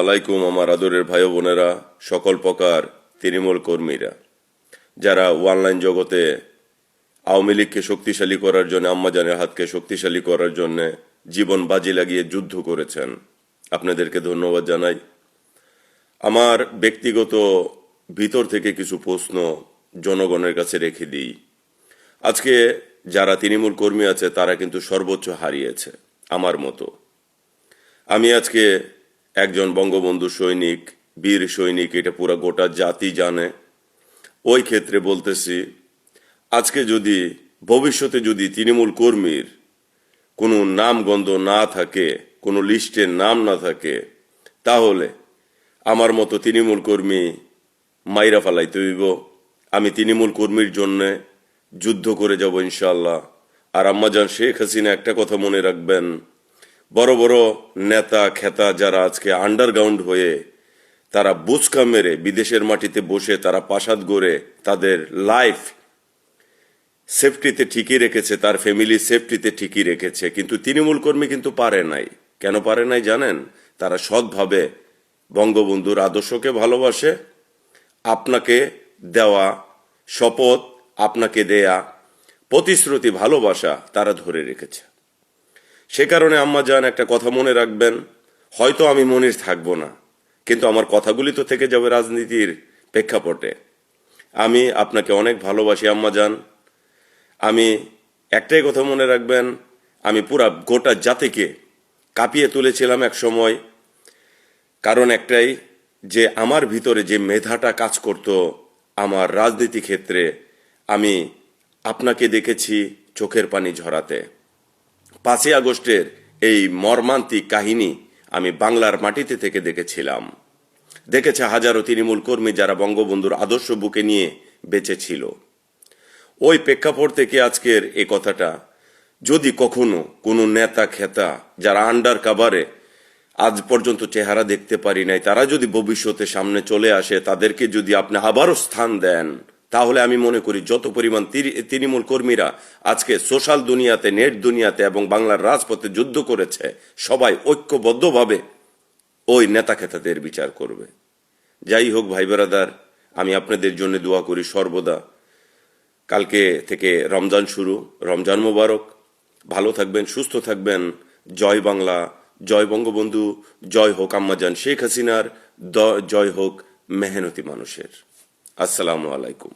আলাইকুম আমার আদরের ভাই বোনেরা, সকল প্রকার তৃণমূল কর্মীরা যারা অনলাইন জগতে আওয়ামী লীগকে শক্তিশালী করার জন্য, আম্মাজানের হাতকে শক্তিশালী করার জন্য জীবন বাজি লাগিয়ে যুদ্ধ করেছেন, আপনাদেরকে ধন্যবাদ জানাই। আমার ব্যক্তিগত ভিতর থেকে কিছু প্রশ্ন জনগণের কাছে রেখে দিই। আজকে যারা তৃণমূল কর্মী আছে তারা কিন্তু সর্বোচ্চ হারিয়েছে আমার মতো। আমি আজকে একজন বঙ্গবন্ধু সৈনিক, বীর সৈনিক, এটা পুরো গোটা জাতি জানে। ওই ক্ষেত্রে বলতেছি, আজকে যদি ভবিষ্যতে যদি তৃণমূল কর্মীর কোনো নামগন্ধ না থাকে, কোনো লিস্টের নাম না থাকে, তাহলে আমার মতো তৃণমূল কর্মী মাইরা ফালাইতে হইব। আমি তৃণমূল কর্মীর জন্যে যুদ্ধ করে যাব ইনশাল্লাহ। আর আম্মাজান শেখ হাসিনা একটা কথা মনে রাখবেন, বড় বড় নেতা খেতা যারা আজকে আন্ডারগ্রাউন্ড হয়ে তারা বুচকা মেরে বিদেশের মাটিতে বসে তারা প্রাসাদ গড়ে তাদের লাইফ সেফটিতে ঠিকই রেখেছে, তার ফ্যামিলি সেফটিতে ঠিকই রেখেছে, কিন্তু তৃণমূল কর্মী কিন্তু পারে নাই। কেন পারে নাই জানেন? তারা সৎভাবে বঙ্গবন্ধুর আদর্শকে ভালোবাসে, আপনাকে দেওয়া শপথ, আপনাকে দেয়া প্রতিশ্রুতি, ভালোবাসা তারা ধরে রেখেছে। সে কারণে আম্মাজান একটা কথা মনে রাখবেন, হয়তো আমি মনির থাকবো না, কিন্তু আমার কথাগুলি তো থেকে যাবে রাজনীতির প্রেক্ষাপটে। আমি আপনাকে অনেক ভালোবাসি আম্মাজান। আমি একটাই কথা মনে রাখবেন, আমি পুরা গোটা জাতিকে কাঁপিয়ে তুলেছিলাম এক সময়। কারণ একটাই, যে আমার ভিতরে যে মেধাটা কাজ করত আমার রাজনীতি ক্ষেত্রে, আমি আপনাকে দেখেছি চোখের পানি ঝরাতে। 5ই আগস্টের এই মর্মান্তিক কাহিনী আমি বাংলার মাটিতে থেকে দেখেছিলাম। দেখেছে হাজারো তৃণমূল কর্মী যারা বঙ্গবন্ধুর আদর্শ বুকে নিয়ে বেঁচে ছিল। ওই প্রেক্ষাপট থেকে আজকের এই কথাটা, যদি কখনো কোনো নেতা খেতা যারা আন্ডার কাভারে আজ পর্যন্ত চেহারা দেখতে পারি নাই, তারা যদি ভবিষ্যতে সামনে চলে আসে, তাদেরকে যদি আপনি আবারও স্থান দেন, তাহলে আমি মনে করি যত পরিমাণ তৃণমূল কর্মীরা আজকে সোশ্যাল দুনিয়াতে, নেট দুনিয়াতে এবং বাংলার রাজপথে যুদ্ধ করেছে, সবাই ঐক্যবদ্ধভাবে ওই নেতা খেতাদের বিচার করবে। যাই হোক ভাই বেরাদার, আমি আপনাদের জন্য দোয়া করি সর্বদা। কালকে থেকে রমজান শুরু, রমজান মোবারক। ভালো থাকবেন, সুস্থ থাকবেন। জয় বাংলা, জয় বঙ্গবন্ধু, জয় হোক আম্মাজান শেখ হাসিনার, জয় হোক মেহনতি মানুষের। আসসালামু আলাইকুম।